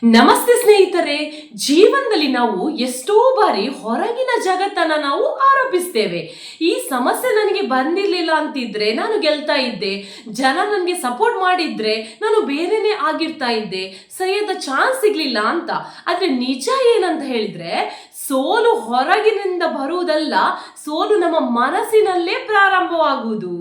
ನಮಸ್ತೆ ಸ್ನೇಹಿತರೆ. ಜೀವನದಲ್ಲಿ ನಾವು ಎಷ್ಟೋ ಬಾರಿ ಹೊರಗಿನ ಜಗತ್ತನ್ನ ನಾವು ಆರೋಪಿಸ್ತೇವೆ. ಈ ಸಮಸ್ಯೆ ನನಗೆ ಬಂದಿರ್ಲಿಲ್ಲ ಅಂತಿದ್ರೆ ನಾನು ಗೆಲ್ತಾ ಇದ್ದೆ, ಜನ ನನಗೆ ಸಪೋರ್ಟ್ ಮಾಡಿದ್ರೆ ನಾನು ಬೇರೆನೆ ಆಗಿರ್ತಾ ಇದ್ದೆ, ಸರಿಯಾದ ಚಾನ್ಸ್ ಸಿಗ್ಲಿಲ್ಲ ಅಂತ. ಆದ್ರೆ ನಿಜ ಏನಂತ ಹೇಳಿದ್ರೆ, ಸೋಲು ಹೊರಗಿನಿಂದ ಬರುವುದಲ್ಲ, ಸೋಲು ನಮ್ಮ ಮನಸ್ಸಿನಲ್ಲೇ ಪ್ರಾರಂಭವಾಗುವುದು.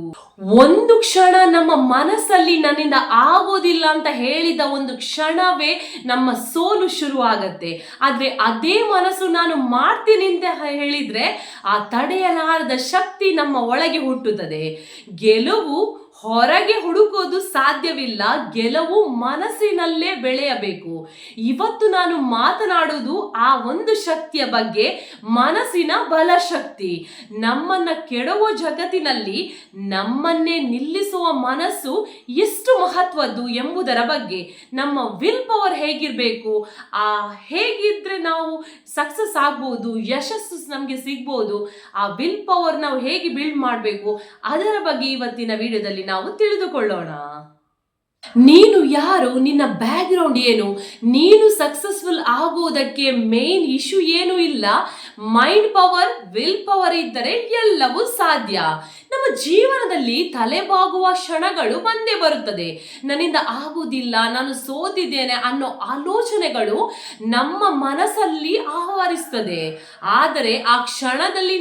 ಒಂದು ಕ್ಷಣ ನಮ್ಮ ಮನಸ್ಸಲ್ಲಿ ನನ್ನಿಂದ ಆಗೋದಿಲ್ಲ ಅಂತ ಹೇಳಿದ ಒಂದು ಕ್ಷಣವೇ ನಮ್ಮ ಸೋಲು ಶುರುವಾಗತ್ತೆ. ಆದ್ರೆ ಅದೇ ಮನಸ್ಸು ನಾನು ಮಾಡ್ತೀನಿ ಅಂತ ಹೇಳಿದ್ರೆ ಆ ತಡೆಯಲಾರದ ಶಕ್ತಿ ನಮ್ಮ ಒಳಗೆ ಹುಟ್ಟುತ್ತದೆ. ಗೆಲುವು ಹೊರಗೆ ಹುಡುಕೋದು ಸಾಧ್ಯವಿಲ್ಲ, ಗೆಲುವು ಮನಸ್ಸಿನಲ್ಲೇ ಬೆಳೆಯಬೇಕು. ಇವತ್ತು ನಾನು ಮಾತನಾಡುವುದು ಆ ಒಂದು ಶಕ್ತಿಯ ಬಗ್ಗೆ, ಮನಸ್ಸಿನ ಬಲಶಕ್ತಿ. ನಮ್ಮನ್ನ ಕೆಡುವ ಜಗತ್ತಿನಲ್ಲಿ ನಮ್ಮನ್ನೇ ನಿಲ್ಲಿಸುವ ಮನಸ್ಸು ಎಷ್ಟು ಮಹತ್ವದ್ದು ಎಂಬುದರ ಬಗ್ಗೆ, ನಮ್ಮ ವಿಲ್ ಪವರ್ ಹೇಗಿರಬೇಕು, ಹೇಗಿದ್ರೆ ನಾವು ಸಕ್ಸಸ್ ಆಗ್ಬೋದು, ಯಶಸ್ಸು ನಮಗೆ ಸಿಗ್ಬೋದು, ಆ ವಿಲ್ ಪವರ್ ನಾವು ಹೇಗೆ ಬಿಲ್ಡ್ ಮಾಡಬೇಕು, ಅದರ ಬಗ್ಗೆ ಇವತ್ತಿನ ವಿಡಿಯೋದಲ್ಲಿ ನಾವು ತಿಳಿದುಕೊಳ್ಳೋಣ. ನೀನು ಯಾರು, ನಿನ್ನ ಬ್ಯಾಕ್ ಗ್ರೌಂಡ್ ಏನು, ನೀನು ಸಕ್ಸಸ್ಫುಲ್ ಆಗುವುದಕ್ಕೆ ಮೇನ್ ಇಶ್ಯೂ ಏನು ಇಲ್ಲ. ಮೈಂಡ್ ಪವರ್, ವಿಲ್ ಪವರ್ ಇದ್ದರೆ ಎಲ್ಲವೂ ಸಾಧ್ಯ. ನಮ್ಮ ಜೀವನದಲ್ಲಿ ತಲೆಬಾಗುವ ಕ್ಷಣಗಳು ಬಂದೇ ಬರುತ್ತದೆ. ನನ್ನಿಂದ ಆಗುವುದಿಲ್ಲ, ನಾನು ಸೋತಿದ್ದೇನೆ ಅನ್ನೋ ಆಲೋಚನೆಗಳು ನಮ್ಮ ಮನಸ್ಸಲ್ಲಿ ಆವರಿಸ್ತದೆ. ಆದರೆ ಆ ಕ್ಷಣದಲ್ಲಿ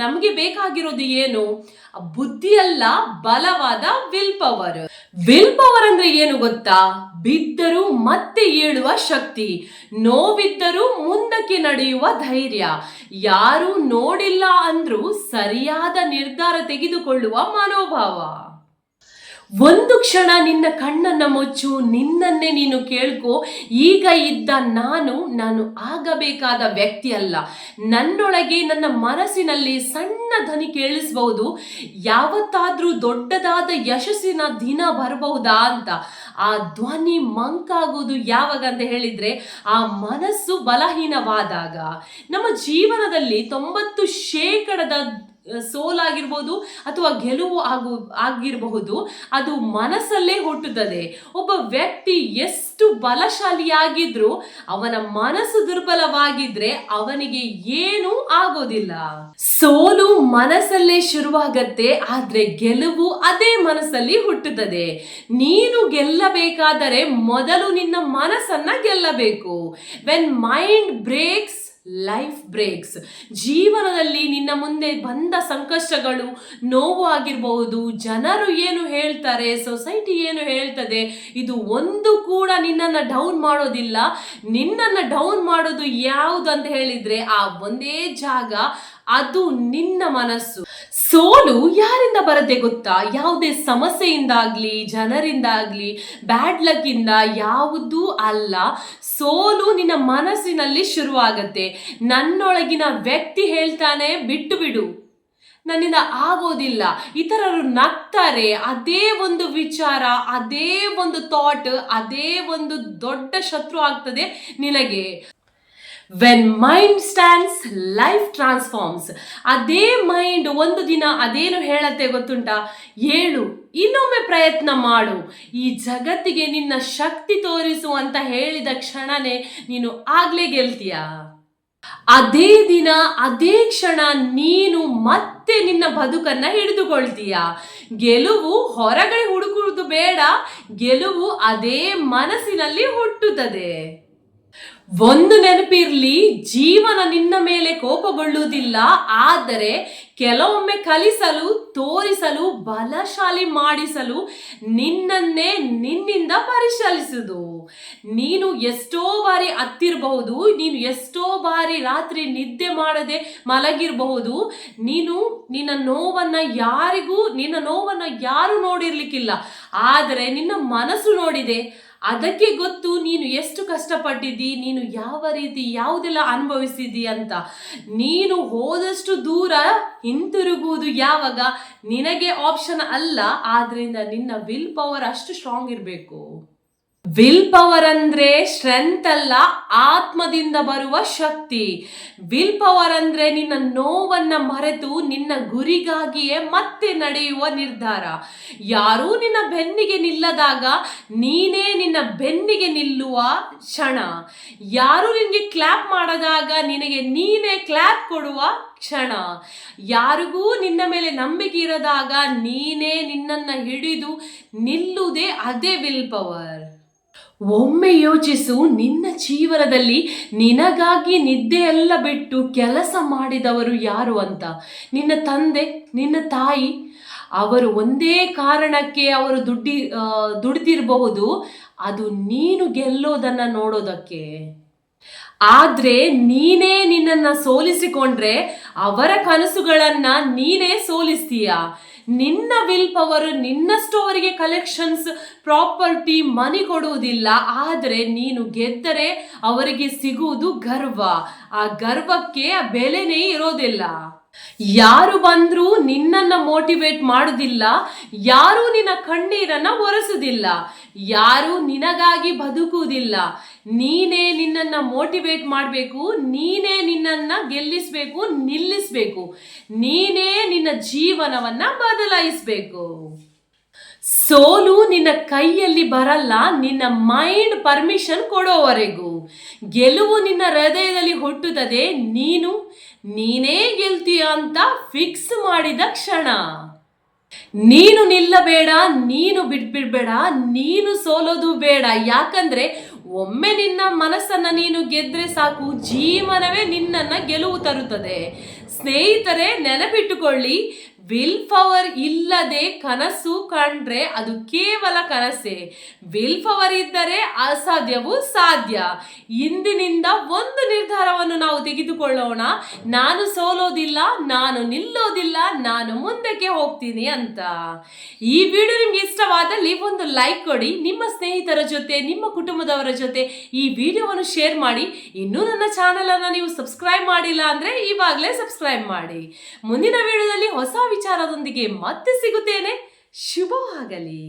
ನಮಗೆ ಬೇಕಾಗಿರೋದು ಏನು? ಬುದ್ಧಿಯಲ್ಲ, ಬಲವಾದ ವಿಲ್ ಪವರ್. ವಿಲ್ ಪವರ್ ಅಂದ್ರೆ ಏನು ಗೊತ್ತಾ? ಬಿದ್ದರೂ ಮತ್ತೆ ಏಳುವ ಶಕ್ತಿ, ನೋವಿದ್ದರೂ ಮುಂದಕ್ಕೆ ನಡೆಯುವ ಧೈರ್ಯ, ಯಾರು ನೋಡಿಲ್ಲ ಅಂದ್ರೂ ಸರಿಯಾದ ನಿರ್ಧಾರ ತೆಗೆದುಕೊಳ್ಳುವ ಮನೋಭಾವ. ಒಂದು ಕ್ಷಣ ನಿನ್ನ ಕಣ್ಣನ್ನ ಮುಚ್ಚು, ನಿನ್ನನ್ನೇ ನೀನು ಕೇಳ್ಕೊ. ಈಗ ಇದ್ದ ನಾನು ಆಗಬೇಕಾದ ವ್ಯಕ್ತಿ ಅಲ್ಲ. ನನ್ನೊಳಗೆ, ನನ್ನ ಮನಸ್ಸಿನಲ್ಲಿ ಸಣ್ಣ ಧ್ವನಿ ಕೇಳಿಸಬಹುದು, ಯಾವತ್ತಾದ್ರೂ ದೊಡ್ಡದಾದ ಯಶಸ್ಸಿನ ದಿನ ಬರಬಹುದಾ ಅಂತ. ಆ ಧ್ವನಿ ಮಂಕಾಗುವುದು ಯಾವಾಗ ಅಂತ ಹೇಳಿದ್ರೆ, ಆ ಮನಸ್ಸು ಬಲಹೀನವಾದಾಗ. ನಮ್ಮ ಜೀವನದಲ್ಲಿ 90% ಸೋಲಾಗಿರ್ಬೋದು ಅಥವಾ ಗೆಲುವು ಆಗಿರಬಹುದು, ಅದು ಮನಸ್ಸಲ್ಲೇ ಹುಟ್ಟುತ್ತದೆ. ಒಬ್ಬ ವ್ಯಕ್ತಿ ಎಷ್ಟು ಬಲಶಾಲಿಯಾಗಿದ್ರು ಅವನ ಮನಸ್ಸು ದುರ್ಬಲವಾಗಿದ್ರೆ ಅವನಿಗೆ ಏನೂ ಆಗೋದಿಲ್ಲ. ಸೋಲು ಮನಸ್ಸಲ್ಲೇ ಶುರುವಾಗತ್ತೆ, ಆದ್ರೆ ಗೆಲುವು ಅದೇ ಮನಸ್ಸಲ್ಲಿ ಹುಟ್ಟುತ್ತದೆ. ನೀನು ಗೆಲ್ಲಬೇಕಾದರೆ ಮೊದಲು ನಿನ್ನ ಮನಸ್ಸನ್ನ ಗೆಲ್ಲಬೇಕು. When mind breaks, life breaks. ಜೀವನದಲ್ಲಿ ನಿನ್ನ ಮುಂದೆ ಬಂದ ಸಂಕಷ್ಟಗಳು, ನೋವು ಆಗಿರಬಹುದು, ಜನರು ಏನು ಹೇಳ್ತಾರೆ, ಸೊಸೈಟಿ ಏನು ಹೇಳ್ತದೆ, ಇದು ಒಂದು ಕೂಡ ನಿನ್ನನ್ನು ಡೌನ್ ಮಾಡೋದಿಲ್ಲ. ನಿನ್ನನ್ನು ಡೌನ್ ಮಾಡೋದು ಯಾವುದು ಅಂತ ಹೇಳಿದ್ರೆ ಆ ಒಂದೇ ಜಾಗ, ಅದು ನಿನ್ನ ಮನಸ್ಸು. ಸೋಲು ಯಾರಿಂದ ಬರುತ್ತೆ ಗೊತ್ತಾ? ಯಾವುದೇ ಸಮಸ್ಯೆಯಿಂದಾಗ್ಲಿ, ಜನರಿಂದಾಗ್ಲಿ, ಬ್ಯಾಡ್ ಲಕ್ ಇಂದ ಯಾವುದೂ ಅಲ್ಲ. ಸೋಲು ನಿನ್ನ ಮನಸ್ಸಿನಲ್ಲಿ ಶುರುವಾಗತ್ತೆ. ನನ್ನೊಳಗಿನ ವ್ಯಕ್ತಿ ಹೇಳ್ತಾನೆ, ಬಿಟ್ಟು ಬಿಡು, ನನ್ನಿಂದ ಆಗೋದಿಲ್ಲ. ಇತರರು ನಗ್ತಾರೆ, ಅದೇ ಒಂದು ವಿಚಾರ, ಅದೇ ಒಂದು ಥಾಟ್, ಅದೇ ಒಂದು ದೊಡ್ಡ ಶತ್ರು ಆಗ್ತದೆ ನಿನಗೆ. When mind stands, life transforms. ಅದೇ ಮೈಂಡ್ ಒಂದು ದಿನ ಅದೇನು ಹೇಳತ್ತೆ ಗೊತ್ತುಂಟಾ? ಏಳು, ಇನ್ನೊಮ್ಮೆ ಪ್ರಯತ್ನ ಮಾಡು, ಈ ಜಗತ್ತಿಗೆ ನಿನ್ನ ಶಕ್ತಿ ತೋರಿಸು ಅಂತ ಹೇಳಿದ ಕ್ಷಣನೇ ನೀನು ಆಗ್ಲೇ ಗೆಲ್ತೀಯ. ಅದೇ ದಿನ, ಅದೇ ಕ್ಷಣ ನೀನು ಮತ್ತೆ ನಿನ್ನ ಬದುಕನ್ನ ಹಿಡಿದುಕೊಳ್ತೀಯ. ಗೆಲುವು ಹೊರಗಡೆ ಹುಡುಕುವುದು ಬೇಡ, ಗೆಲುವು ಅದೇ ಮನಸ್ಸಿನಲ್ಲಿ ಹುಟ್ಟುತ್ತದೆ. ಒಂದು ನೆನಪಿರ್ಲಿ, ಜೀವನ ನಿನ್ನ ಮೇಲೆ ಕೋಪಗೊಳ್ಳುವುದಿಲ್ಲ, ಆದರೆ ಕೆಲವೊಮ್ಮೆ ಕಲಿಸಲು, ತೋರಿಸಲು, ಬಲಶಾಲಿ ಮಾಡಿಸಲು ನಿನ್ನನ್ನೇ ನಿನ್ನಿಂದ ಪರಿಶೀಲಿಸುವುದು. ನೀನು ಎಷ್ಟೋ ಬಾರಿ ಅತ್ತಿರಬಹುದು, ನೀನು ಎಷ್ಟೋ ಬಾರಿ ರಾತ್ರಿ ನಿದ್ದೆ ಮಾಡದೆ ಮಲಗಿರಬಹುದು. ನಿನ್ನ ನೋವನ್ನ ಯಾರು ನೋಡಿರ್ಲಿಕ್ಕಿಲ್ಲ, ಆದರೆ ನಿನ್ನ ಮನಸ್ಸು ನೋಡಿದೆ. ಅದಕ್ಕೆ ಗೊತ್ತು ನೀನು ಎಷ್ಟು ಕಷ್ಟಪಟ್ಟಿದ್ದಿ, ನೀನು ಯಾವ ರೀತಿ ಯಾವುದೆಲ್ಲ ಅನುಭವಿಸಿದ್ದಿ ಅಂತ. ನೀನು ಹೋದಷ್ಟು ದೂರ ಹಿಂತಿರುಗುವುದು ಯಾವಾಗ? ನಿನಗೆ ಆಪ್ಷನ್ ಅಲ್ಲ. ಆದ್ರಿಂದ ನಿನ್ನ ವಿಲ್ ಪವರ್ ಅಷ್ಟು ಸ್ಟ್ರಾಂಗ್ ಇರಬೇಕು. ವಿಲ್ ಪವರ್ ಅಂದ್ರೆ ಸ್ಟ್ರೆಂತ್ ಅಲ್ಲ, ಆತ್ಮದಿಂದ ಬರುವ ಶಕ್ತಿ. ವಿಲ್ ಪವರ್ ಅಂದ್ರೆ ನಿನ್ನ ನೋವನ್ನ ಮರೆತು ನಿನ್ನ ಗುರಿಗಾಗಿಯೇ ಮತ್ತೆ ನಡೆಯುವ ನಿರ್ಧಾರ. ಯಾರೂ ನಿನ್ನ ಬೆನ್ನಿಗೆ ನಿಲ್ಲದಾಗ ನೀನೇ ನಿನ್ನ ಬೆನ್ನಿಗೆ ನಿಲ್ಲುವ ಕ್ಷಣ. ಯಾರು ನಿನಗೆ ಕ್ಲಾಪ್ ಮಾಡದಾಗ ನಿನಗೆ ನೀನೇ ಕ್ಲಾಪ್ ಕೊಡುವ ಕ್ಷಣ. ಯಾರಿಗೂ ನಿನ್ನ ಮೇಲೆ ನಂಬಿಕೆ ಇರದಾಗ ನೀನೇ ನಿನ್ನನ್ನು ಹಿಡಿದು ನಿಲ್ಲುವುದೇ ಅದೇ ವಿಲ್ ಪವರ್. ಒಮ್ಮೆ ಯೋಚಿಸು, ನಿನ್ನ ಜೀವನದಲ್ಲಿ ನಿನಗಾಗಿ ನಿದ್ದೆಯೆಲ್ಲ ಬಿಟ್ಟು ಕೆಲಸ ಮಾಡಿದವರು ಯಾರು ಅಂತ. ನಿನ್ನ ತಂದೆ, ನಿನ್ನ ತಾಯಿ. ಅವರು ಒಂದೇ ಕಾರಣಕ್ಕೆ ಅವರು ದುಡಿದಿರಬಹುದು, ಅದು ನೀನು ಗೆಲ್ಲೋದನ್ನು ನೋಡೋದಕ್ಕೆ. ಆದ್ರೆ ನೀನೇ ನಿನ್ನನ್ನ ಸೋಲಿಸಿಕೊಂಡ್ರೆ ಅವರ ಕನಸುಗಳನ್ನ ನೀನೇ ಸೋಲಿಸ್ತೀಯ. ನಿನ್ನ ವಿಲ್ ಪವರ್ ನಿನ್ನಷ್ಟು ಅವರಿಗೆ ಕಲೆಕ್ಷನ್ಸ್, ಪ್ರಾಪರ್ಟಿ, ಮನಿ ಕೊಡುವುದಿಲ್ಲ. ಆದರೆ ನೀನು ಗೆದ್ದರೆ ಅವರಿಗೆ ಸಿಗುವುದು ಗರ್ವ. ಆ ಗರ್ವಕ್ಕೆ ಆ ಬೆಲೆನೇ ಇರೋದಿಲ್ಲ. ಯಾರು ಬಂದ್ರೂ ನಿನ್ನನ್ನು ಮೋಟಿವೇಟ್ ಮಾಡುವುದಿಲ್ಲ, ಯಾರು ನಿನ್ನ ಕಣ್ಣೀರನ್ನ ಒರೆಸುವುದಿಲ್ಲ, ಯಾರು ನಿನಗಾಗಿ ಬದುಕುವುದಿಲ್ಲ. ನೀನೇ ನಿನ್ನನ್ನು ಮೋಟಿವೇಟ್ ಮಾಡಬೇಕು, ನೀನೇ ನಿನ್ನನ್ನು ಗೆಲ್ಲಿಸಬೇಕು, ನಿಲ್ಲಿಸಬೇಕು. ನೀನೇ ನಿನ್ನ ಜೀವನವನ್ನ ಬದಲಾಯಿಸಬೇಕು. ಸೋಲು ನಿನ್ನ ಕೈಯಲ್ಲಿ ಬರಲ್ಲ, ನಿನ್ನ ಮೈಂಡ್ ಪರ್ಮಿಷನ್ ಕೊಡೋವರೆಗೂ. ಗೆಲುವು ನಿನ್ನ ಹೃದಯದಲ್ಲಿ ಹುಟ್ಟುತ್ತದೆ, ನೀನೇ ಗೆಲ್ತೀಯ ಅಂತ ಫಿಕ್ಸ್ ಮಾಡಿದ ಕ್ಷಣ. ನೀನು ನಿಲ್ಲಬೇಡ, ನೀನು ಬಿಡ್ಬೇಡ, ನೀನು ಸೋಲೋದು ಬೇಡ. ಯಾಕಂದ್ರೆ ಒಮ್ಮೆ ನಿನ್ನ ಮನಸ್ಸನ್ನ ನೀನು ಗೆದ್ರೆ ಸಾಕು, ಜೀವನವೇ ನಿನ್ನನ್ನ ಗೆಲುವು ತರುತ್ತದೆ. ಸ್ನೇಹಿತರೆ, ನೆನಪಿಟ್ಟುಕೊಳ್ಳಿ, ವಿಲ್ ಪವರ್ ಇಲ್ಲದೆ ಕನಸು ಕಂಡ್ರೆ ಅದು ಕೇವಲ ಕನಸೇ. ವಿಲ್ ಪವರ್ ಇದ್ದರೆ ಅಸಾಧ್ಯವೂ ಸಾಧ್ಯ. ಇಂದಿನಿಂದ ಒಂದು ನಿರ್ಧಾರವನ್ನು ನಾವು ತೆಗೆದುಕೊಳ್ಳೋಣ, ನಾನು ಸೋಲೋದಿಲ್ಲ, ನಾನು ನಿಲ್ಲೋದಿಲ್ಲ, ನಾನು ಮುಂದಕ್ಕೆ ಹೋಗ್ತೀನಿ ಅಂತ. ಈ ವಿಡಿಯೋ ನಿಮ್ಗೆ ಇಷ್ಟವಾದಲ್ಲಿ ಒಂದು ಲೈಕ್ ಕೊಡಿ, ನಿಮ್ಮ ಸ್ನೇಹಿತರ ಜೊತೆ, ನಿಮ್ಮ ಕುಟುಂಬದವರ ಜೊತೆ ಈ ವಿಡಿಯೋವನ್ನು ಶೇರ್ ಮಾಡಿ. ಇನ್ನೂ ನನ್ನ ಚಾನೆಲ್ ಅನ್ನು ನೀವು ಸಬ್ಸ್ಕ್ರೈಬ್ ಮಾಡಿಲ್ಲ ಅಂದ್ರೆ ಇವಾಗಲೇ ಸಬ್ಸ್ಕ್ರೈಬ್ ಮಾಡಿ. ಮುಂದಿನ ವಿಡಿಯೋದಲ್ಲಿ ಹೊಸ ವಿಚಾರದೊಂದಿಗೆ ಮತ್ತೆ ಸಿಗುತ್ತೇನೆ. ಶುಭವಾಗಲಿ.